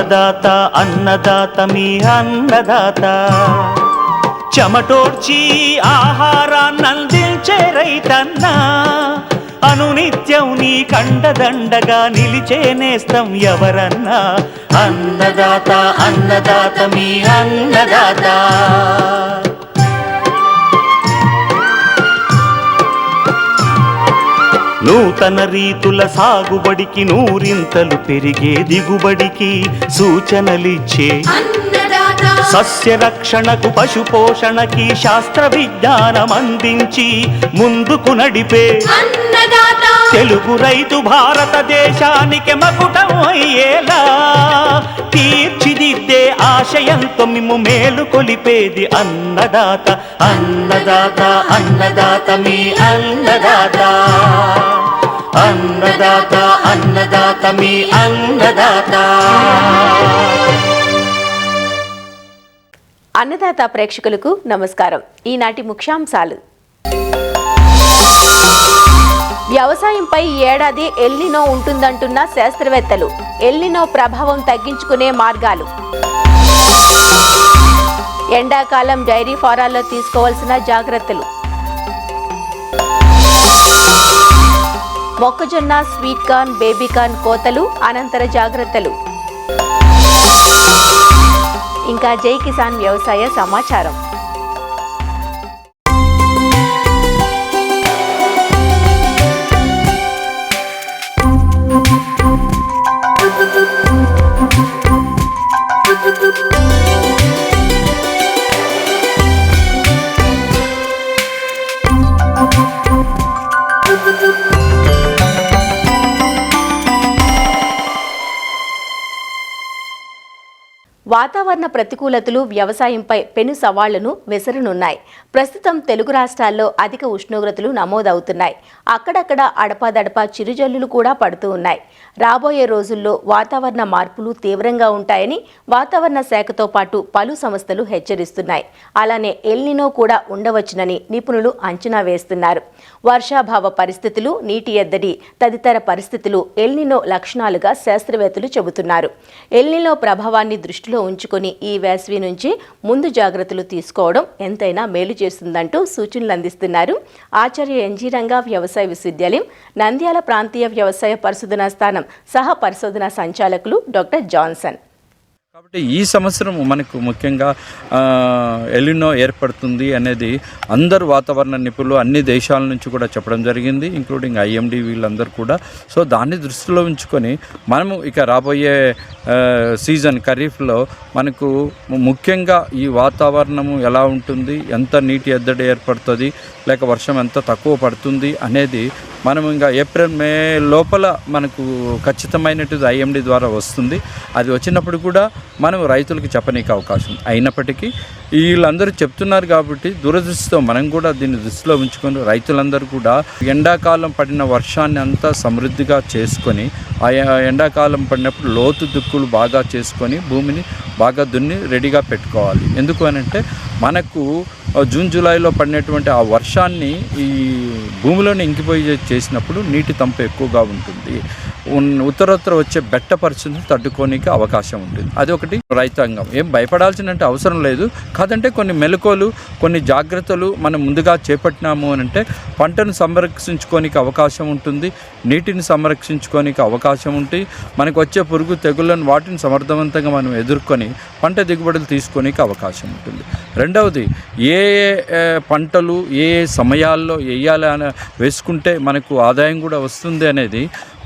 అన్నదాత అన్నదాత మీ అన్నదాత చెమటోడ్చి ఆహారాన్నందించే రైతన్న అనునిత్యం నీ కండదండగా నిలిచే నేస్తం ఎవరన్నా అన్నదాత అన్నదాత మీ అన్నదాత నూతన రీతుల సాగుబడికి నూరింతలు పెరిగే దిగుబడికి సూచనలిచ్చే సస్య రక్షణకు పశు పోషణకి శాస్త్ర విజ్ఞానం అందించి ముందుకు నడిపే తెలుగు రైతు భారతదేశానికి మకుటం అయ్యేలా తీర్చిదిద్దే ఆశయంతో మిమ్ము మేలు కొలిపేది అన్నదాత అన్నదాత అన్నదాత మీ అన్నదాత అన్నదాత అన్నదాత మీ అన్నదాత. అన్నదాత ప్రేక్షకులకు నమస్కారం. ఈనాటి ముఖ్యాంశాలు. వ్యవసాయంపై ఏడాది ఎల్నినో ఉంటుందంటున్న శాస్త్రవేత్తలు. ఎల్నినో ప్రభావం తగ్గించుకునే మార్గాలు. ఎండాకాలం డైరీ ఫారాల్లో తీసుకోవాల్సిన జాగ్రత్తలు. మొక్కజొన్న, స్వీట్ కార్న్, బేబీ కార్న్ కోతలు, అనంతర జాగ్రత్తలు. ఇంకా జై కిసాన్ వ్యవసాయ సమాచారం. వాతావరణ ప్రతికూలతలు వ్యవసాయంపై పెను సవాళ్లను విసరనున్నాయి. ప్రస్తుతం తెలుగు రాష్ట్రాల్లో అధిక ఉష్ణోగ్రతలు నమోదవుతున్నాయి. అక్కడక్కడ అడపాదడపా చిరుజల్లులు కూడా పడుతూ ఉన్నాయి. రాబోయే రోజుల్లో వాతావరణ మార్పులు తీవ్రంగా ఉంటాయని వాతావరణ శాఖతో పాటు పలు సంస్థలు హెచ్చరిస్తున్నాయి. అలానే ఎల్నినో కూడా ఉండవచ్చునని నిపుణులు అంచనా వేస్తున్నారు. వర్షాభావ పరిస్థితులు, నీటి ఎద్దడి తదితర పరిస్థితులు ఎల్నినో లక్షణాలుగా శాస్త్రవేత్తలు చెబుతున్నారు. ఎల్నినో ప్రభావాన్ని దృష్టిలో ఉంచుకొని ఈ వేసవి నుంచి ముందు జాగ్రత్తలు తీసుకోవడం ఎంతైనా మేలు చేస్తుందంటూ సూచనలు అందిస్తున్నారు ఆచార్య ఎన్జీ రంగా వ్యవసాయ విశ్వవిద్యాలయం నంద్యాల ప్రాంతీయ వ్యవసాయ పరిశోధనా స్థానం సహ పరిశోధనా సంచాలకులు డాక్టర్ జాన్సన్. కాబట్టి ఈ సంవత్సరం మనకు ముఖ్యంగా ఎలినో ఏర్పడుతుంది అనేది అందరు వాతావరణ నిపుణులు అన్ని దేశాల నుంచి కూడా చెప్పడం జరిగింది, ఇంక్లూడింగ్ ఐఎండి వీళ్ళందరూ కూడా. సో దాన్ని దృష్టిలో ఉంచుకొని మనము ఇక రాబోయే సీజన్ ఖరీఫ్లో మనకు ముఖ్యంగా ఈ వాతావరణము ఎలా ఉంటుంది, ఎంత నీటి ఎద్దడి ఏర్పడుతుంది, లేక వర్షం ఎంత తక్కువ పడుతుంది అనేది మనం ఇంకా ఏప్రిల్ మే లోపల మనకు ఖచ్చితమైనటువంటి ఐఎండి ద్వారా వస్తుంది. అది వచ్చినప్పుడు కూడా మనం రైతులకు చెప్పనీకి అవకాశం. అయినప్పటికీ వీళ్ళందరూ చెప్తున్నారు కాబట్టి దురదృష్టితో మనం కూడా దీన్ని దృష్టిలో ఉంచుకొని రైతులందరూ కూడా ఎండాకాలం పడిన వర్షాన్ని అంతా సమృద్ధిగా చేసుకొని ఆ ఎండాకాలం పడినప్పుడు లోతు దుక్కులు బాగా చేసుకొని భూమిని బాగా దున్ని రెడీగా పెట్టుకోవాలి. ఎందుకు అనంటే మనకు జూన్ జూలైలో పడినటువంటి ఆ వర్షాన్ని ఈ భూమిలోనే ఇంకిపోయి చేసినప్పుడు నీటి తంపు ఎక్కువగా ఉంటుంది. ఉత్తరోత్తర వచ్చే బెట్ట పరిస్థితులు తట్టుకోనికి అవకాశం ఉంటుంది. అది ఒకటి రైతాంగం ఏం భయపడాల్సిన అవసరం లేదు. కాదంటే కొన్ని మెలకువలు, కొన్ని జాగ్రత్తలు మనం ముందుగా చేపట్టినాము అని అంటే పంటను సంరక్షించుకోనికి అవకాశం ఉంటుంది, నీటిని సంరక్షించుకోనికి అవకాశం ఉంటుంది. మనకు వచ్చే పురుగు తెగుళ్ళను వాటిని సమర్థవంతంగా మనం ఎదుర్కొని పంట దిగుబడులు తీసుకోనికి అవకాశం ఉంటుంది. రెండవది ఏ పంటలు ఏ సమయాల్లో వేయాలి అని వేసుకుంటే మనకు ఆదాయం కూడా వస్తుంది అనేది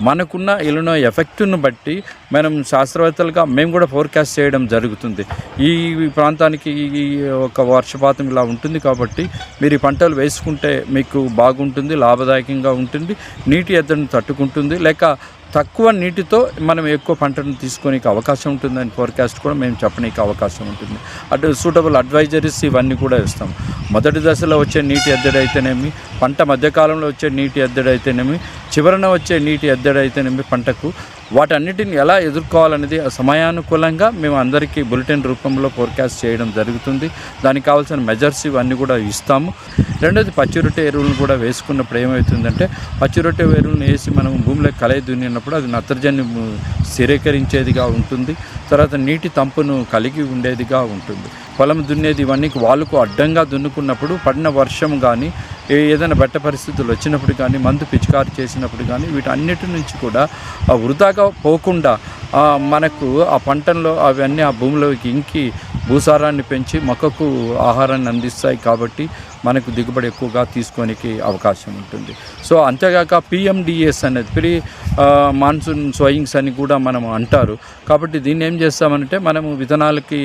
మనకున్న ఎలినో ఎఫెక్ట్ను బట్టి మనం శాస్త్రవేత్తలుగా మేము కూడా ఫోర్కాస్ట్ చేయడం జరుగుతుంది. ఈ ప్రాంతానికి ఈ ఒక వర్షపాతం ఇలా ఉంటుంది కాబట్టి మీరు ఈ పంటలు వేసుకుంటే మీకు బాగుంటుంది, లాభదాయకంగా ఉంటుంది, నీటి ఎద్దడిని తట్టుకుంటుంది, లేక తక్కువ నీటితో మనం ఎక్కువ పంటను తీసుకోనికి అవకాశం ఉంటుందని ఫోర్కాస్ట్ కూడా మేము చెప్పడానికి అవకాశం ఉంటుంది. అటు సూటబుల్ అడ్వైజరీస్ ఇవన్నీ కూడా ఇస్తాం. మొదటి దశలో వచ్చే నీటి ఎద్దడి అయితేనేమి, పంట మధ్యకాలంలో వచ్చే నీటి ఎద్దడి అయితేనేమి, చివరన వచ్చే నీటి ఎద్దడి అయితేనేమి పంటకు వాటన్నిటిని ఎలా ఎదుర్కోవాలనేది సమయానుకూలంగా మేము అందరికీ బులెటిన్ రూపంలో ఫోర్కాస్ట్ చేయడం జరుగుతుంది. దానికి కావాల్సిన మెజర్స్ ఇవన్నీ కూడా ఇస్తాము. రెండోది పచ్చి రొట్టె ఎరువులను కూడా వేసుకున్నప్పుడు ఏమవుతుందంటే పచ్చి రొట్టె ఎరువులను వేసి మనం భూమిలో కలయి దున్నినప్పుడు అది నత్రజని స్థిరీకరించేదిగా ఉంటుంది. తర్వాత నీటి తంపును కలిగి ఉండేదిగా ఉంటుంది. పొలం దున్నేది ఇవన్నీ వాళ్ళకు అడ్డంగా దున్నుకున్నప్పుడు పడిన వర్షం కానీ ఏదైనా బెట్ట పరిస్థితులు వచ్చినప్పుడు కానీ మందు పిచికారు చేసినప్పుడు కానీ వీటన్నిటి నుంచి కూడా వృధాగా పోకుండా మనకు ఆ పంటల్లో అవన్నీ ఆ భూమిలోకి ఇంకి భూసారాన్ని పెంచి మొక్కకు ఆహారాన్ని అందిస్తాయి. కాబట్టి మనకు దిగుబడి ఎక్కువగా తీసుకోనికి అవకాశం ఉంటుంది. సో అంతేగాక PMDS అనేది ప్రీ మాన్సూన్ సోయింగ్స్ అని కూడా మనం అంటారు. కాబట్టి దీన్ని ఏం చేస్తామంటే మనము విత్తనాలకి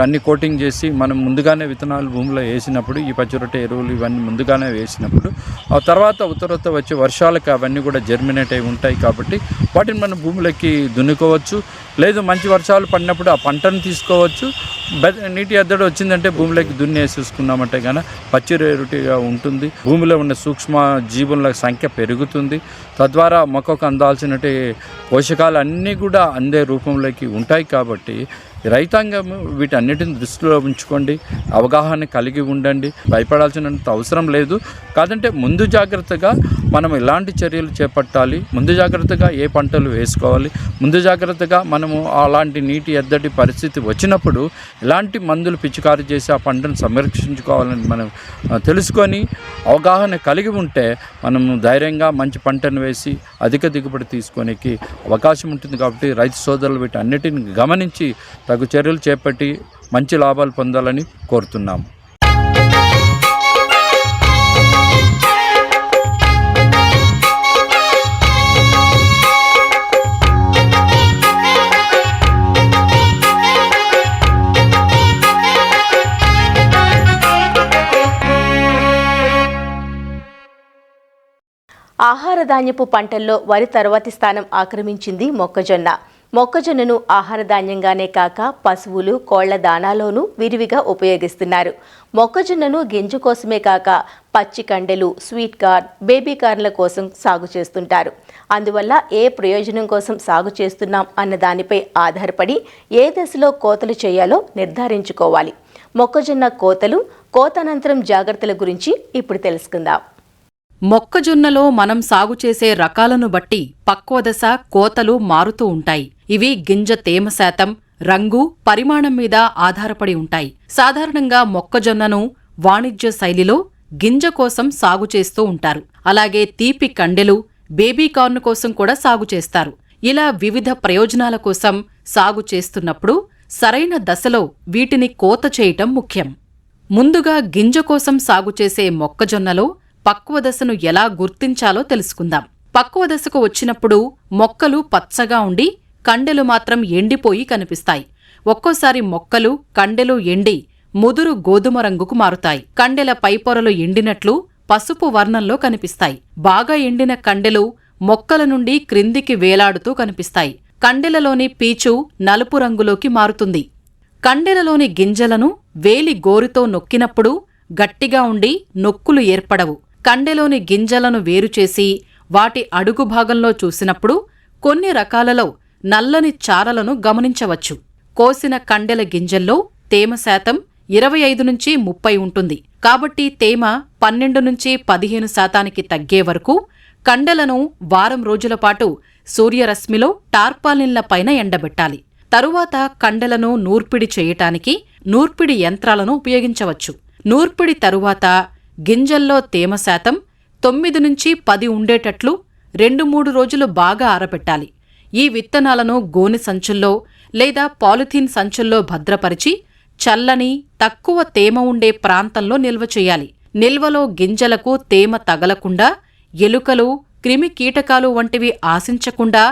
అన్ని కోటింగ్ చేసి మనం ముందుగానే విత్తనాలు భూమిలో వేసినప్పుడు ఈ పచ్చి రొట్టె ఎరువులు ఇవన్నీ ముందుగానే వేసినప్పుడు ఆ తర్వాత ఉత్తరత్త వచ్చే వర్షాలకు అవన్నీ కూడా జర్మినేట్ అయి ఉంటాయి. కాబట్టి వాటిని మనం భూమిలోకి దున్నుకోవచ్చు. లేదు మంచి వర్షాలు పడినప్పుడు ఆ పంటను తీసుకోవచ్చు. నీటి ఎద్దడి వచ్చిందంటే భూమిలోకి దున్నేసేసుకున్నామంటే కానీ పచ్చి రొట్టెగా ఉంటుంది. భూమిలో ఉన్న సూక్ష్మ జీవుల సంఖ్య పెరుగుతుంది. తద్వారా మొక్కకు అందాల్సినటువంటి పోషకాలు అన్నీ కూడా అందే రూపంలోకి ఉంటాయి. కాబట్టి రైతాంగం వీటన్నిటిని దృష్టిలో ఉంచుకోండి, అవగాహన కలిగి ఉండండి. భయపడాల్సినంత అవసరం లేదు. కాదంటే ముందు జాగ్రత్తగా మనం ఎలాంటి చర్యలు చేపట్టాలి, ముందు జాగ్రత్తగా ఏ పంటలు వేసుకోవాలి, ముందు జాగ్రత్తగా మనము అలాంటి నీటి ఎద్దడి పరిస్థితి వచ్చినప్పుడు ఎలాంటి మందులు పిచికారీ చేసి ఆ పంటను సంరక్షించుకోవాలని మనం తెలుసుకొని అవగాహన కలిగి ఉంటే మనము ధైర్యంగా మంచి పంటను వేసి అధిక దిగుబడి తీసుకోనికి అవకాశం ఉంటుంది. కాబట్టి రైతు సోదరులు వీటన్నిటిని గమనించి తగు చర్యలు చేపట్టి మంచి లాభాలు పొందాలని కోరుతున్నాము. ఆహార ధాన్యపు పంటల్లో వరి తర్వాతి స్థానం ఆక్రమించింది మొక్కజొన్న. మొక్కజొన్నను ఆహార ధాన్యంగానే కాక పశువులు, కోళ్ల దానాలోనూ విరివిగా ఉపయోగిస్తున్నారు. మొక్కజొన్నను గింజ కోసమే కాక పచ్చి కండెలు, స్వీట్ కార్న్, బేబీ కార్న్ల కోసం సాగు చేస్తుంటారు. అందువల్ల ఏ ప్రయోజనం కోసం సాగు చేస్తున్నాం అన్న దానిపై ఆధారపడి ఏ దశలో కోతలు చేయాలో నిర్ధారించుకోవాలి. మొక్కజొన్న కోతలు, కోతనంతరం జాగ్రత్తల గురించి ఇప్పుడు తెలుసుకుందాం. మొక్కజొన్నలో మనం సాగు చేసే రకాలను బట్టి పక్వదశ, కోతలు మారుతూ ఉంటాయి. ఇవి గింజ తేమ శాతం, రంగు, పరిమాణం మీద ఆధారపడి ఉంటాయి. సాధారణంగా మొక్కజొన్నను వాణిజ్య శైలిలో గింజ కోసం సాగు చేస్తూ ఉంటారు. అలాగే తీపి కండెలు, బేబీ కార్న్ కోసం కూడా సాగు చేస్తారు. ఇలా వివిధ ప్రయోజనాల కోసం సాగు చేస్తున్నప్పుడు సరైన దశలో వీటిని కోత చేయటం ముఖ్యం. ముందుగా గింజ కోసం సాగు చేసే మొక్కజొన్నలో పక్వదశను ఎలా గుర్తించాలో తెలుసుకుందాం. పక్వదశకు వచ్చినప్పుడు మొక్కలు పచ్చగా ఉండి కండెలు మాత్రం ఎండిపోయి కనిపిస్తాయి. ఒక్కోసారి మొక్కలు, కండెలు ఎండి ముదురు గోధుమ రంగుకు మారుతాయి. కండెల పైపొరలు ఎండినట్లు పసుపు వర్ణంలో కనిపిస్తాయి. బాగా ఎండిన కండెలు మొక్కల నుండి క్రిందికి వేలాడుతూ కనిపిస్తాయి. కండెలలోని పీచు నలుపు రంగులోకి మారుతుంది. కండెలలోని గింజలను వేలి గోరుతో నొక్కినప్పుడు గట్టిగా ఉండి నొక్కులు ఏర్పడవు. కండెలోని గింజలను వేరుచేసి వాటి అడుగు భాగంలో చూసినప్పుడు కొన్ని రకాలలో నల్లని చారలను గమనించవచ్చు. కోసిన కండెల గింజల్లో తేమ శాతం 25-30 ఉంటుంది. కాబట్టి తేమ 12-15% తగ్గే వరకు కండెలను వారం రోజుల పాటు సూర్యరశ్మిలో టార్పాలిన్ల పైన ఎండబెట్టాలి. తరువాత కండెలను నూర్పిడి చేయటానికి నూర్పిడి యంత్రాలను ఉపయోగించవచ్చు. నూర్పిడి తరువాత గింజల్లో తేమ శాతం 9-10 ఉండేటట్లు 2-3 రోజులు బాగా ఆరబెట్టాలి. ఈ విత్తనాలను గోనె సంచుల్లో లేదా పాలిథీన్ సంచుల్లో భద్రపరిచి చల్లని, తక్కువ తేమ ఉండే ప్రాంతంలో నిల్వ చేయాలి. నిల్వలో గింజలకు తేమ తగలకుండా, ఎలుకలు, క్రిమి కీటకాలు వంటివి ఆశించకుండా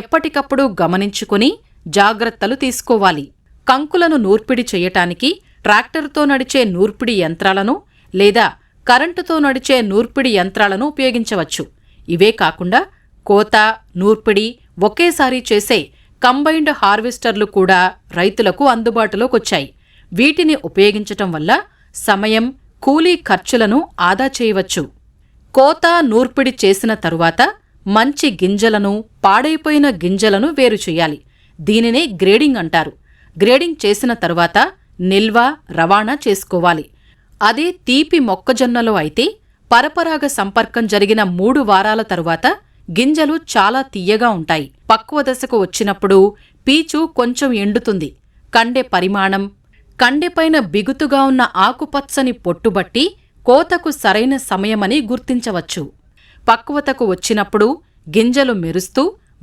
ఎప్పటికప్పుడు గమనించుకుని జాగ్రత్తలు తీసుకోవాలి. కంకులను నూర్పిడి చేయటానికి ట్రాక్టరుతో నడిచే నూర్పిడి యంత్రాలను లేదా కరెంటుతో నడిచే నూర్పిడి యంత్రాలను ఉపయోగించవచ్చు. ఇవే కాకుండా కోత, నూర్పిడి ఒకేసారి చేసే కంబైన్డ్ హార్వెస్టర్లు కూడా రైతులకు అందుబాటులోకొచ్చాయి. వీటిని ఉపయోగించటం వల్ల సమయం, కూలీ ఖర్చులను ఆదా చేయవచ్చు. కోత, నూర్పిడి చేసిన తరువాత మంచి గింజలను పాడైపోయిన గింజలను వేరు చేయాలి. దీనినే గ్రేడింగ్ అంటారు. గ్రేడింగ్ చేసిన తరువాత నిల్వ, రవాణా చేసుకోవాలి. అదే తీపి మొక్కజొన్నలో అయితే పరపరాగ సంపర్కం జరిగిన 3 వారాల తరువాత గింజలు చాలా తియ్యగా ఉంటాయి. పక్వ దశకు వచ్చినప్పుడు పీచు కొంచెం ఎండుతుంది. కండె పరిమాణం, కండెపైన బిగుతుగా ఉన్న ఆకుపచ్చని పొట్టుబట్టి కోతకు సరైన సమయమని గుర్తించవచ్చు. పక్వతకు వచ్చినప్పుడు గింజలు మెరుస్తూ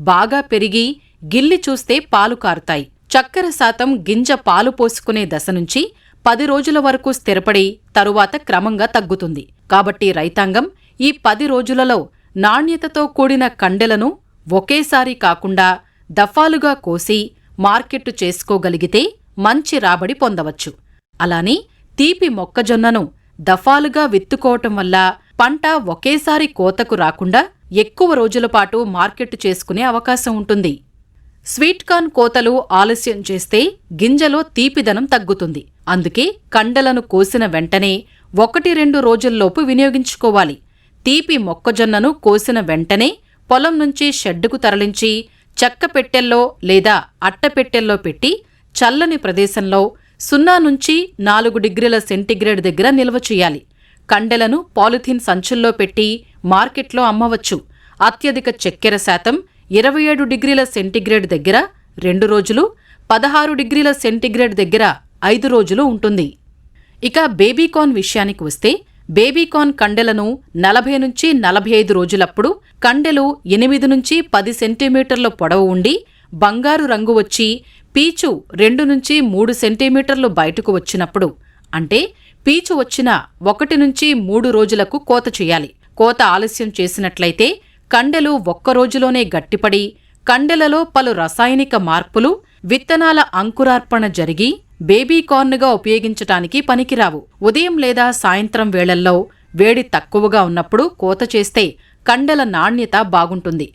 బాగా పెరిగి గిల్లి చూస్తే పాలు కారుతాయి. చక్కెర శాతం గింజ పాలు పోసుకునే దశ నుంచి 10 రోజుల వరకు స్థిరపడి తరువాత క్రమంగా తగ్గుతుంది. కాబట్టి రైతాంగం ఈ 10 రోజులలో నాణ్యతతో కూడిన కండెలను ఒకేసారి కాకుండా దఫాలుగా కోసి మార్కెట్టు చేసుకోగలిగితే మంచి రాబడి పొందవచ్చు. అలానే తీపి మొక్కజొన్నను దఫాలుగా విత్తుకోవటం వల్ల పంట ఒకేసారి కోతకు రాకుండా ఎక్కువ రోజుల పాటు మార్కెట్టు చేసుకునే అవకాశం ఉంటుంది. స్వీట్ కార్న్ కోతలు ఆలస్యం చేస్తే గింజలో తీపిదనం తగ్గుతుంది. అందుకే కండలను కోసిన వెంటనే 1-2 రోజుల్లోపు వినియోగించుకోవాలి. తీపి మొక్కజొన్నను కోసిన వెంటనే పొలం నుంచి షెడ్డుకు తరలించి చెక్క పెట్టెల్లో లేదా అట్టపెట్టెల్లో పెట్టి చల్లని ప్రదేశంలో 0 నుంచి 4 డిగ్రీల సెంటీగ్రేడ్ దగ్గర నిల్వ చేయాలి. కండెలను పాలిథీన్ సంచుల్లో పెట్టి మార్కెట్లో అమ్మవచ్చు. అత్యధిక చక్కెర శాతం 27 డిగ్రీల సెంటీగ్రేడ్ దగ్గర 2 రోజులు, 16 డిగ్రీల సెంటీగ్రేడ్ దగ్గర 5 రోజులు ఉంటుంది. ఇక బేబీకార్న్ విషయానికి వస్తే బేబీకార్న్ కండెలను 40 నుంచి 45 రోజులప్పుడు కండెలు 8 నుంచి 10 సెంటీమీటర్ల పొడవు ఉండి బంగారు రంగు వచ్చి పీచు 2 నుంచి 3 సెంటీమీటర్లు బయటకు వచ్చినప్పుడు, అంటే పీచు వచ్చిన 1 నుంచి 3 రోజులకు కోత చేయాలి. కోత ఆలస్యం చేసినట్లయితే కండెలు 1 రోజులోనే గట్టిపడి కండెలలో పలు రసాయనిక మార్పులు, విత్తనాల అంకురార్పణ జరిగి బేబీకార్న్గా ఉపయోగించటానికి పనికిరావు. ఉదయం లేదా సాయంత్రం వేళల్లో వేడి తక్కువగా ఉన్నప్పుడు కోత చేస్తే కండెల నాణ్యత బాగుంటుంది.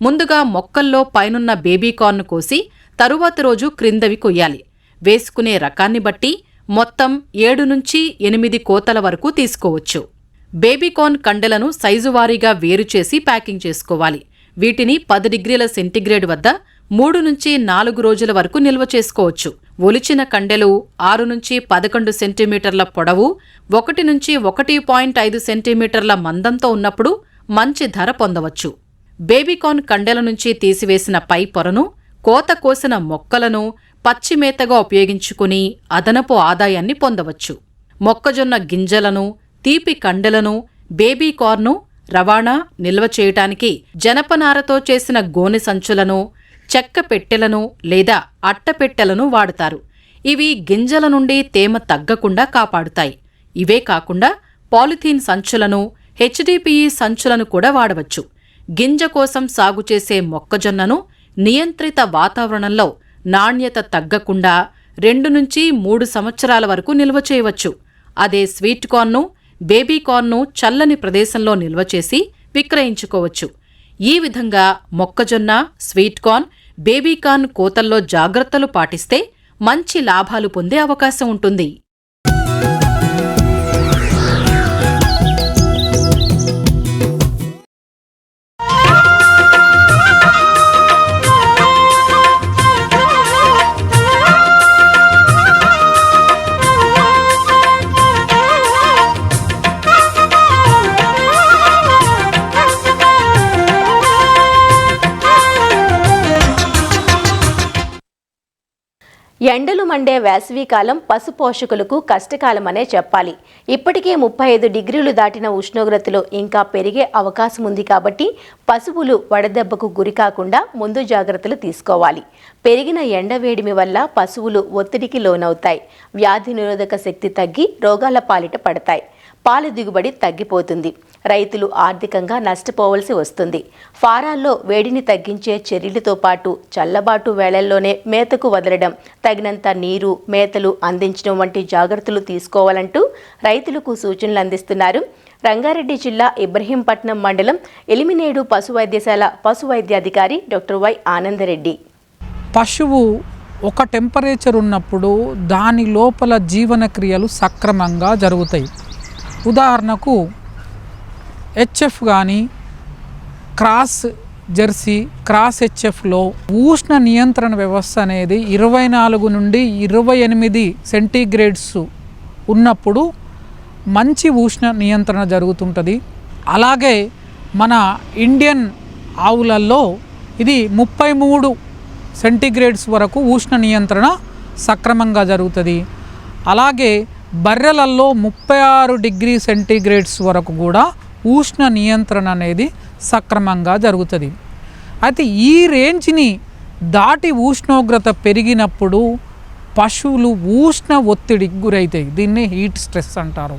ముందుగా మొక్కల్లో పైనున్న బేబీకార్న్ కోసి తరువాత రోజు క్రిందవి కొయ్యాలి. వేసుకునే రకాన్ని బట్టి మొత్తం 7 నుంచి 8 కోతల వరకు తీసుకోవచ్చు. బేబీకార్న్ కండెలను సైజువారీగా వేరుచేసి ప్యాకింగ్ చేసుకోవాలి. వీటిని 10 డిగ్రీల సెంటీగ్రేడ్ వద్ద 3 నుంచి 4 రోజుల వరకు నిల్వ చేసుకోవచ్చు. ఒలిచిన కండెలు 6 నుంచి 11 సెంటీమీటర్ల పొడవు, 1 నుంచి 1.5 సెంటీమీటర్ల మందంతో ఉన్నప్పుడు మంచి ధర పొందవచ్చు. బేబీకార్న్ కండెల నుంచి తీసివేసిన పై పొరను, కోత కోసిన మొక్కలను పచ్చిమేతగా ఉపయోగించుకుని అదనపు ఆదాయాన్ని పొందవచ్చు. మొక్కజొన్న గింజలను, తీపి కండెలను, బేబీకార్ను రవాణా, నిల్వ చేయటానికి జనపనారతో చేసిన గోనె సంచులను, చెక్క పెట్టెలను లేదా అట్టపెట్టెలను వాడుతారు. ఇవి గింజల నుండి తేమ తగ్గకుండా కాపాడుతాయి. ఇవే కాకుండా పాలిథీన్ సంచులను, హెచ్డిపిఈ సంచులను కూడా వాడవచ్చు. గింజ కోసం సాగు చేసే మొక్కజొన్నను నియంత్రిత వాతావరణంలో నాణ్యత తగ్గకుండా 2 నుంచి 3 సంవత్సరాల వరకు నిల్వ చేయవచ్చు. అదే స్వీట్ కార్న్ను, బేబీకార్న్ను చల్లని ప్రదేశంలో నిల్వ చేసి విక్రయించుకోవచ్చు. ఈ విధంగా మొక్కజొన్న, స్వీట్ కార్న్, బేబీకార్న్ కోతల్లో జాగ్రత్తలు పాటిస్తే మంచి లాభాలు పొందే అవకాశం ఉంటుంది. ఎండలు మండే వేసవికాలం పశు పోషకులకు కష్టకాలమనే చెప్పాలి. ఇప్పటికే 35 డిగ్రీలు దాటిన ఉష్ణోగ్రతలు ఇంకా పెరిగే అవకాశం ఉంది. కాబట్టి పశువులు వడదెబ్బకు గురికాకుండా ముందు జాగ్రత్తలు తీసుకోవాలి. పెరిగిన ఎండవేడిమి వల్ల పశువులు ఒత్తిడికి లోనవుతాయి. వ్యాధి నిరోధక శక్తి తగ్గి రోగాల పాలిట పడతాయి. పాల దిగుబడి తగ్గిపోతుంది. రైతులు ఆర్థికంగా నష్టపోవలసి వస్తుంది. ఫారాల్లో వేడిని తగ్గించే చర్యలతో పాటు చల్లబాటు వేళల్లోనే మేతకు వదలడం, తగినంత నీరు, మేతలు అందించడం వంటి జాగ్రత్తలు తీసుకోవాలంటూ రైతులకు సూచనలు అందిస్తున్నారు రంగారెడ్డి జిల్లా ఇబ్రహీంపట్నం మండలం ఎలిమినేడు పశు వైద్యశాల పశు వైద్యాధికారి డాక్టర్ వై ఆనందరెడ్డి. పశువు ఒక టెంపరేచర్ ఉన్నప్పుడు దాని లోపల జీవన క్రియలు సక్రమంగా జరుగుతాయి. ఉదాహరణకు హెచ్ఎఫ్ కానీ క్రాస్ జెర్సీ, క్రాస్ హెచ్ఎఫ్లో ఉష్ణ నియంత్రణ వ్యవస్థ అనేది 24 నుండి 28 సెంటీగ్రేడ్స్ ఉన్నప్పుడు మంచి ఉష్ణ నియంత్రణ జరుగుతుంటుంది. అలాగే మన ఇండియన్ ఆవులలో ఇది 33 సెంటీగ్రేడ్స్ వరకు ఉష్ణ నియంత్రణ సక్రమంగా జరుగుతుంది. అలాగే బర్రెలలో 36 డిగ్రీ సెంటీగ్రేడ్స్ వరకు కూడా ఉష్ణ నియంత్రణ అనేది సక్రమంగా జరుగుతుంది. అయితే ఈ రేంజ్ని దాటి ఉష్ణోగ్రత పెరిగినప్పుడు పశువులు ఉష్ణ ఒత్తిడికి గురవుతాయి. దీన్ని హీట్ స్ట్రెస్ అంటారు.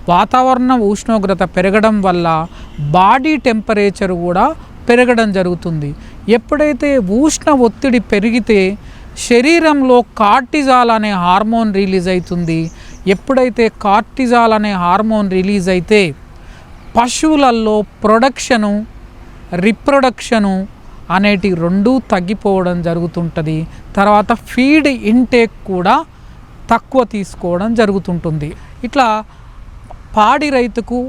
వాతావరణ ఉష్ణోగ్రత పెరగడం వల్ల బాడీ టెంపరేచర్ కూడా పెరగడం జరుగుతుంది. ఎప్పుడైతే ఉష్ణ ఒత్తిడి పెరిగితే శరీరంలో కార్టిజాల్ అనే హార్మోన్ రిలీజ్ అవుతుంది. ఎప్పుడైతే కార్టిజాల్ అనే హార్మోన్ రిలీజ్ అయితే పశువులలో ప్రొడక్షను, రిప్రొడక్షను అనేటి రెండూ తగ్గిపోవడం జరుగుతుంటుంది. తర్వాత ఫీడ్ ఇంటేక్ కూడా తక్కువ తీసుకోవడం జరుగుతుంటుంది. ఇట్లా పాడి రైతుకు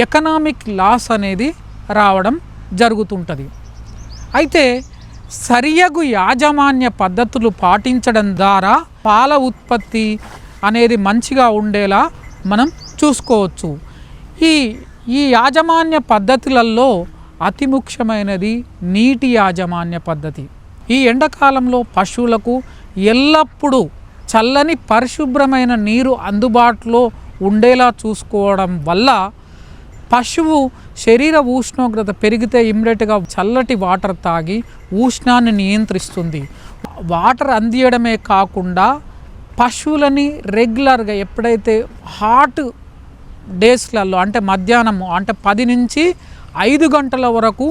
ఎకనామిక్ లాస్ అనేది రావడం జరుగుతుంటుంది. అయితే సరియగు యాజమాన్య పద్ధతులు పాటించడం ద్వారా పాల ఉత్పత్తి అనేది మంచిగా ఉండేలా మనం చూసుకోవచ్చు. ఈ యాజమాన్య పద్ధతులలో అతి ముఖ్యమైనది నీటి యాజమాన్య పద్ధతి. ఈ ఎండాకాలంలో పశువులకు ఎల్లప్పుడూ చల్లని పరిశుభ్రమైన నీరు అందుబాటులో ఉండేలా చూసుకోవడం వల్ల పశువు శరీర ఉష్ణోగ్రత పెరిగితే ఇమ్మీడియట్గా చల్లటి వాటర్ తాగి ఉష్ణాన్ని నియంత్రిస్తుంది. వాటర్ అందియడమే కాకుండా పశువులని రెగ్యులర్గా ఎప్పుడైతే హాట్ డేస్లలో అంటే మధ్యాహ్నం అంటే 10 నుంచి 5 గంటల వరకు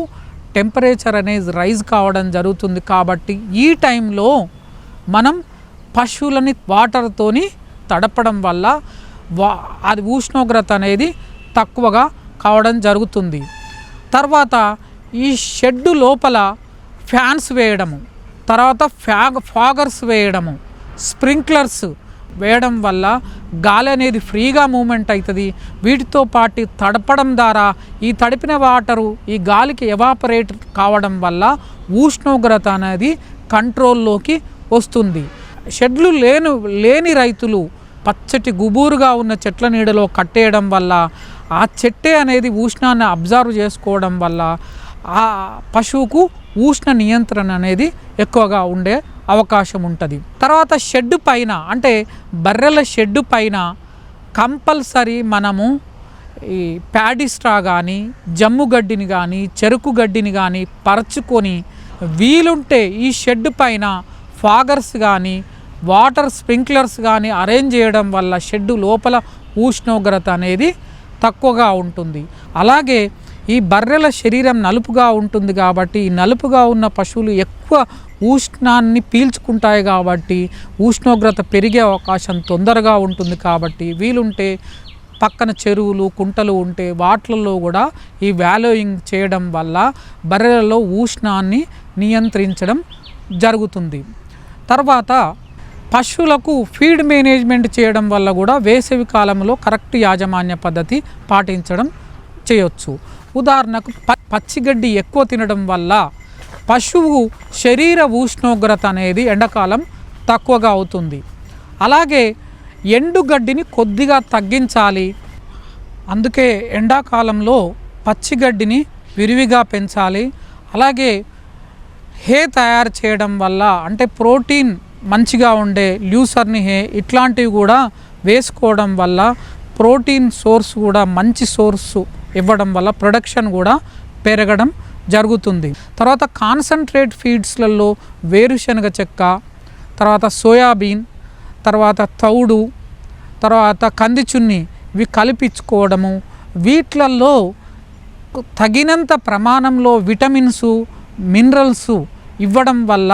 టెంపరేచర్ అనేది రైజ్ కావడం జరుగుతుంది. కాబట్టి ఈ టైంలో మనం పశువులని వాటర్తోని తడపడం వల్ల అది ఉష్ణోగ్రత అనేది తక్కువగా కావడం జరుగుతుంది. తర్వాత ఈ షెడ్డు లోపల ఫ్యాన్స్ వేయడము, తర్వాత ఫాగర్స్ వేయడము, స్ప్రింక్లర్స్ వేయడం వల్ల గాలి అనేది ఫ్రీగా మూమెంట్ అవుతుంది. వీటితో పాటు తడపడం ద్వారా ఈ తడిపిన వాటరు ఈ గాలికి ఎవాపరేట్ కావడం వల్ల ఉష్ణోగ్రత అనేది కంట్రోల్లోకి వస్తుంది. షెడ్లు లేని రైతులు పచ్చటి గుబూరుగా ఉన్న చెట్ల నీడలో కట్టేయడం వల్ల ఆ చెట్టే అనేది ఉష్ణాన్ని అబ్జర్వ్ చేసుకోవడం వల్ల ఆ పశువుకు ఉష్ణ నియంత్రణ అనేది ఎక్కువగా ఉండే అవకాశం ఉంటుంది. తర్వాత షెడ్డు పైన అంటే బర్రెల షెడ్డు పైన కంపల్సరీ మనము ఈ ప్యాడీ స్ట్రా కానీ, జమ్ము గడ్డిని కానీ, చెరుకు గడ్డిని కానీ పరచుకొని వీలుంటే ఈ షెడ్డు పైన ఫాగర్స్ కానీ, వాటర్ స్ప్రింక్లర్స్ కానీ అరేంజ్ చేయడం వల్ల షెడ్డు లోపల ఉష్ణోగ్రత అనేది తక్కువగా ఉంటుంది. అలాగే ఈ బర్రెల శరీరం నలుపుగా ఉంటుంది కాబట్టి ఈ నలుపుగా ఉన్న పశువులు ఎక్కువ ఉష్ణాన్ని పీల్చుకుంటాయి కాబట్టి ఉష్ణోగ్రత పెరిగే అవకాశం తొందరగా ఉంటుంది. కాబట్టి వీలుంటే పక్కన చెరువులు, కుంటలు ఉంటే వాటిల్లో కూడా ఈ వాల్యూయింగ్ చేయడం వల్ల బర్రెలలో ఉష్ణాన్ని నియంత్రించడం జరుగుతుంది. తర్వాత పశువులకు ఫీడ్ మేనేజ్మెంట్ చేయడం వల్ల కూడా వేసవి కాలంలో కరెక్ట్ యాజమాన్య పద్ధతి పాటించడం చేయొచ్చు. ఉదాహరణకు పచ్చిగడ్డి ఎక్కువ తినడం వల్ల పశువు శరీర ఉష్ణోగ్రత అనేది ఎండాకాలం తక్కువగా అవుతుంది. అలాగే ఎండుగడ్డిని కొద్దిగా తగ్గించాలి. అందుకే ఎండాకాలంలో పచ్చిగడ్డిని విరివిగా పెంచాలి. అలాగే హే తయారు చేయడం వల్ల అంటే ప్రోటీన్ మంచిగా ఉండే ల్యూసర్ని హే ఇట్లాంటివి కూడా వేసుకోవడం వల్ల ప్రోటీన్ సోర్స్ కూడా మంచి సోర్సు ఇవ్వడం వల్ల ప్రొడక్షన్ కూడా పెరగడం జరుగుతుంది. తర్వాత కాన్సన్ట్రేట్ ఫీడ్స్లలో వేరుశనగ చెక్క, తర్వాత సోయాబీన్, తర్వాత తౌడు, తర్వాత కందిచున్ని ఇవి కలిపించుకోవడము, వీటిలలో తగినంత ప్రమాణంలో విటమిన్సు, మినరల్స్ ఇవ్వడం వల్ల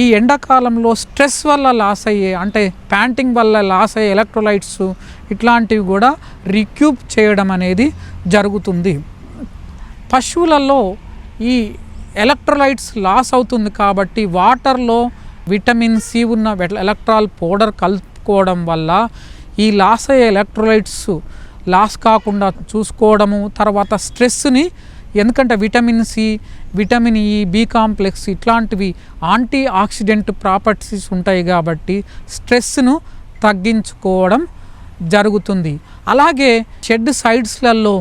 ఈ ఎండాకాలంలో స్ట్రెస్ వల్ల లాస్ అయ్యే అంటే ప్యాంటింగ్ వల్ల లాస్ అయ్యే ఎలక్ట్రోలైట్స్ ఇట్లాంటివి కూడా రిక్యూప్ చేయడం అనేది జరుగుతుంది. పశువులలో ఈ ఎలక్ట్రోలైట్స్ లాస్ అవుతుంది కాబట్టి వాటర్లో విటమిన్ సి ఉన్న ఎలక్ట్రాల్ పౌడర్ కలుపుకోవడం వల్ల ఈ లాస్ అయ్యే ఎలక్ట్రోలైట్స్ లాస్ కాకుండా చూసుకోవడము, తర్వాత స్ట్రెస్ని ఎందుకంటే vitamin C, vitamin E, B complex ఇట్లాంటివి యాంటీ ఆక్సిడెంట్ ప్రాపర్టీస్ ఉంటాయి కాబట్టి స్ట్రెస్ను తగ్గించుకోవడం జరుగుతుంది. అలాగే షెడ్ సైడ్స్లలో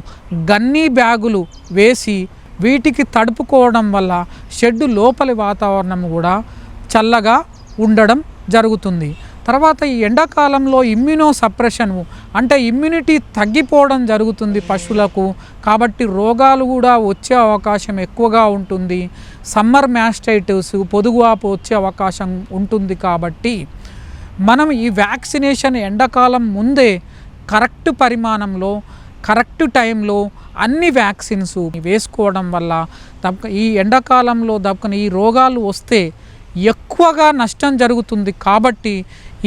గన్నీ బ్యాగులు వేసి వీటికి తడుపుకోవడం వల్ల షెడ్ లోపలి వాతావరణం కూడా చల్లగా ఉండడం జరుగుతుంది. తర్వాత ఈ ఎండాకాలంలో ఇమ్యూనో సప్రెషన్ అంటే ఇమ్యూనిటీ తగ్గిపోవడం జరుగుతుంది పశువులకు, కాబట్టి రోగాలు కూడా వచ్చే అవకాశం ఎక్కువగా ఉంటుంది. సమ్మర్ మ్యాస్టైటిస్, పొదుగువాపు వచ్చే అవకాశం ఉంటుంది. కాబట్టి మనం ఈ వ్యాక్సినేషన్ ఎండాకాలం ముందే కరెక్ట్ పరిమాణంలో కరెక్ట్ టైంలో అన్ని వ్యాక్సిన్స్ వేసుకోవడం వల్ల ఈ ఎండాకాలంలో ఈ రోగాలు వస్తే ఎక్కువగా నష్టం జరుగుతుంది. కాబట్టి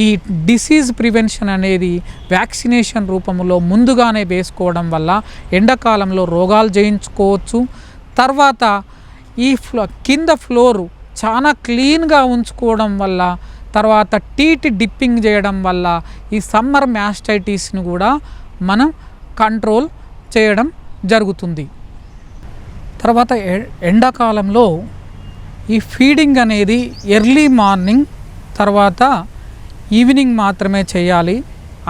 ఈ డిసీజ్ ప్రివెన్షన్ అనేది వ్యాక్సినేషన్ రూపంలో ముందుగానే వేసుకోవడం వల్ల ఎండాకాలంలో రోగాలు జయించుకోవచ్చు. తర్వాత ఈ కింద ఫ్లోరు చాలా క్లీన్గా ఉంచుకోవడం వల్ల, తర్వాత టీట్ డిప్పింగ్ చేయడం వల్ల ఈ సమ్మర్ మ్యాస్టైటిస్ను కూడా మనం కంట్రోల్ చేయడం జరుగుతుంది. తర్వాత ఎండాకాలంలో ఈ ఫీడింగ్ అనేది ఎర్లీ మార్నింగ్ తర్వాత ఈవినింగ్ మాత్రమే చేయాలి.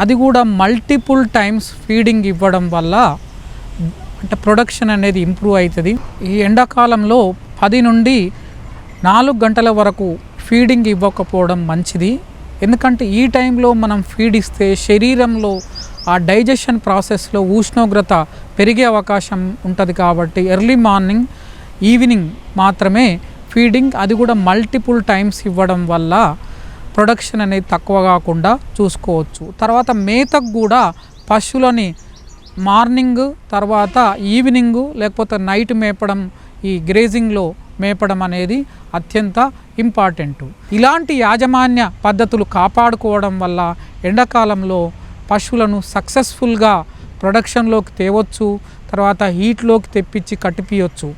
అది కూడా మల్టిపుల్ టైమ్స్ ఫీడింగ్ ఇవ్వడం వల్ల అంటే ప్రొడక్షన్ అనేది ఇంప్రూవ్ అవుతుంది. ఈ ఎండాకాలంలో 10 నుండి 4 గంటల వరకు ఫీడింగ్ ఇవ్వకపోవడం మంచిది. ఎందుకంటే ఈ టైంలో మనం ఫీడ్ ఇస్తే శరీరంలో ఆ డైజెషన్ ప్రాసెస్లో ఉష్ణోగ్రత పెరిగే అవకాశం ఉంటుంది. కాబట్టి ఎర్లీ మార్నింగ్, ఈవినింగ్ మాత్రమే ఫీడింగ్, అది కూడా మల్టిపుల్ టైమ్స్ ఇవ్వడం వల్ల ప్రొడక్షన్ అనేది తక్కువ కాకుండా చూసుకోవచ్చు. తర్వాత మేతకు కూడా పశువులని మార్నింగ్ తర్వాత ఈవినింగ్ లేకపోతే నైట్ మేపడం, ఈ గ్రేజింగ్లో మేపడం అనేది అత్యంత ఇంపార్టెంట్. ఇలాంటి యాజమాన్య పద్ధతులు కాపాడుకోవడం వల్ల ఎండాకాలంలో పశువులను సక్సెస్ఫుల్గా ప్రొడక్షన్లోకి తేవచ్చు, తర్వాత హీట్లోకి తెప్పించి కట్టిపియవచ్చు.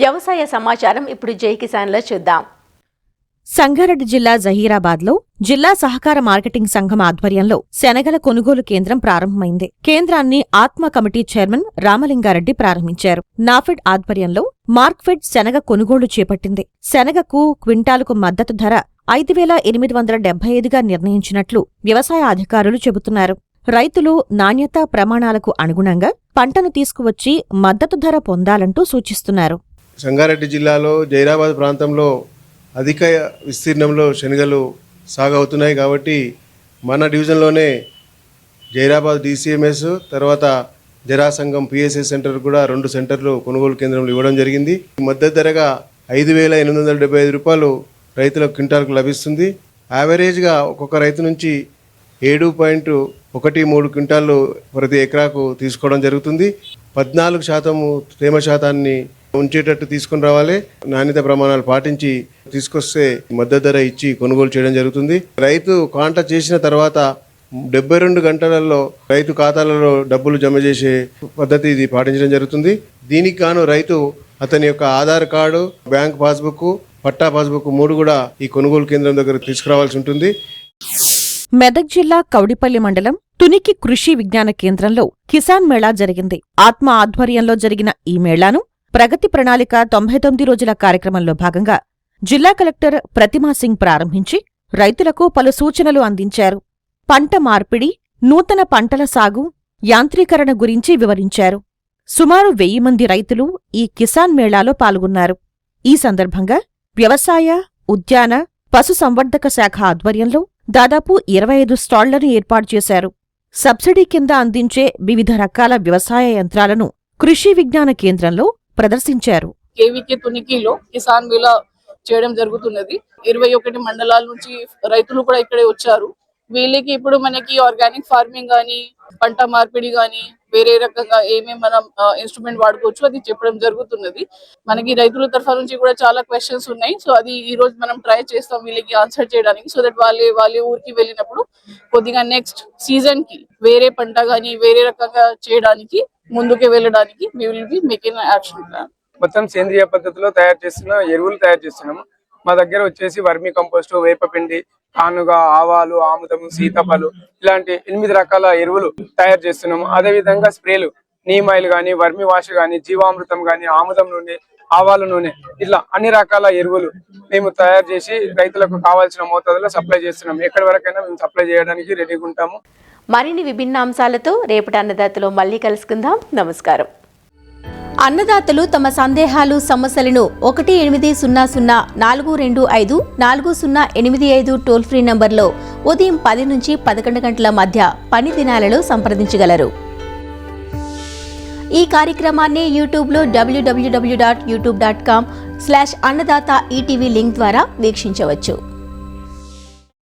వ్యవసాయ సమాచారం ఇప్పుడు జై కిసాన్లో చూద్దాం. సంగారెడ్డి జిల్లా జహీరాబాద్లో జిల్లా సహకార మార్కెటింగ్ సంఘం ఆధ్వర్యంలో శనగల కొనుగోలు కేంద్రం ప్రారంభమైంది. కేంద్రాన్ని ఆత్మ కమిటీ చైర్మన్ రామలింగారెడ్డి ప్రారంభించారు. నాఫెడ్ ఆధ్వర్యంలో మార్క్ఫెడ్ శనగ కొనుగోలు చేపట్టింది. శనగకు క్వింటాలుకు మద్దతు ధర 5,875గా నిర్ణయించినట్లు వ్యవసాయ అధికారులు చెబుతున్నారు. రైతులు నాణ్యతా ప్రమాణాలకు అనుగుణంగా పంటను తీసుకువచ్చి మద్దతు ధర పొందాలంటూ సూచిస్తున్నారు. సంగారెడ్డి జిల్లాలో జైరాబాద్ ప్రాంతంలో అధిక విస్తీర్ణంలో శనగలు సాగు అవుతున్నాయి. కాబట్టి మన డివిజన్లోనే జైరాబాద్ DCMS తర్వాత జరాసంఘం PSA సెంటర్ కూడా 2 సెంటర్లు కొనుగోలు కేంద్రంలో ఇవ్వడం జరిగింది. మద్దతు ధరగా 5,875 రూపాయలు రైతులకు క్వింటాల్కు లభిస్తుంది. యావరేజ్గా ఒక్కొక్క రైతు నుంచి 7.13 క్వింటాళ్ళు ప్రతి ఎకరాకు తీసుకోవడం జరుగుతుంది. 14% తేమ శాతాన్ని ఉంచేటట్టు తీసుకుని రావాలి. నాణ్యత ప్రమాణాలు పాటించి తీసుకొస్తే మద్దతు ధర ఇచ్చి కొనుగోలు చేయడం జరుగుతుంది. రైతు కాంటాక్ట్ చేసిన తర్వాత 72 గంటలలో రైతు ఖాతాలలో డబ్బులు జమ చేసే పద్ధతి ఇది పాటించడం జరుగుతుంది. దీనికి గాను రైతు అతని యొక్క ఆధార్ కార్డు, బ్యాంక్ పాస్బుక్, పట్టా పాస్బుక్ 3 కూడా ఈ కొనుగోలు కేంద్రం దగ్గర తీసుకురావాల్సి ఉంటుంది. మెదక్ జిల్లా కౌడిపల్లి మండలం తునికి కృషి విజ్ఞాన కేంద్రంలో కిసాన్ మేళా జరిగింది. ఆత్మ ఆధ్వర్యంలో జరిగిన ఈ మేళాను ప్రగతి ప్రణాళిక 99 రోజుల కార్యక్రమంలో భాగంగా జిల్లా కలెక్టర్ ప్రతిమా సింగ్ ప్రారంభించి రైతులకు పలు సూచనలు అందించారు. పంట మార్పిడి, నూతన పంటల సాగు, యాంత్రీకరణ గురించి వివరించారు. సుమారు 1000 మంది రైతులు ఈ కిసాన్ మేళాలో పాల్గొన్నారు. ఈ సందర్భంగా వ్యవసాయ, ఉద్యాన, పశుసంవర్ధక శాఖ ఆధ్వర్యంలో దాదాపు 25 స్టాళ్లను ఏర్పాటు చేశారు. సబ్సిడీ కింద అందించే వివిధ రకాల వ్యవసాయ యంత్రాలను కృషి విజ్ఞాన కేంద్రంలో ప్రదర్శించారు. కేవీకే తునికిలో కిసాన్ మేళా చేయడం జరుగుతున్నది. 21 మండలాల నుంచి రైతులు కూడా ఇక్కడే వచ్చారు. వీళ్ళకి ఇప్పుడు మనకి ఆర్గానిక్ ఫార్మింగ్ గానీ, పంట మార్పిడి గానీ, వేరే రకంగా ఏమేమి మనం ఇన్స్ట్రుమెంట్ వాడుకోవచ్చు అది చెప్పడం జరుగుతున్నది. మనకి రైతుల తరఫు నుంచి కూడా చాలా క్వశ్చన్స్ ఉన్నాయి. సో అది ఈ రోజు మనం ట్రై చేస్తాం వీళ్ళకి ఆన్సర్ చేయడానికి. సో దట్ వాళ్ళ ఊరికి వెళ్ళినప్పుడు కొద్దిగా నెక్స్ట్ సీజన్ కి వేరే పంట గానీ వేరే రకంగా చేయడానికి ముందుకు వెళ్ళడానికి we will be making an action plan. మొత్తం సేంద్రియ పద్ధతిలో తయారు చేస్తున్న ఎరువులు తయారు చేస్తున్నాము. మా దగ్గర వచ్చేసి వర్మి కంపోస్ట్, వేపపిండి, కానుగ, ఆవాలు, ఆముదము, సీతఫలు ఇలాంటి 8 రకాల ఎరువులు తయారు చేస్తున్నాము. అదే విధంగా స్ప్రేలు, నీమ్ ఆయిల్ గానీ, వర్మి వాష్ గానీ, జీవామృతం గానీ, ఆముదం నూనె, ఆవాల నూనె, ఇట్లా అన్ని రకాల ఎరువులు మేము తయారు చేసి రైతులకు కావాల్సిన మోతాదులో సప్లై చేస్తున్నాం. ఎక్కడి వరకైనా మేము సప్లై చేయడానికి రెడీగా ఉంటాము. మరిన్ని విభిన్న అంశాలతో రేపటి అన్నదాతలో మళ్ళీ కలుసుకుందాం. నమస్కారం. అన్నదాతలు తమ సందేహాలు, సమస్యలను 1800-425-4085 టోల్ ఫ్రీ నంబర్లో ఉదయం 10 నుంచి 11 గంటల మధ్య పని దినాలలో సంప్రదించగలరు. ఈ కార్యక్రమాన్ని యూట్యూబ్లో www.youtube.com/అన్నదాత ఈటీవీ లింక్ ద్వారా వీక్షించవచ్చు.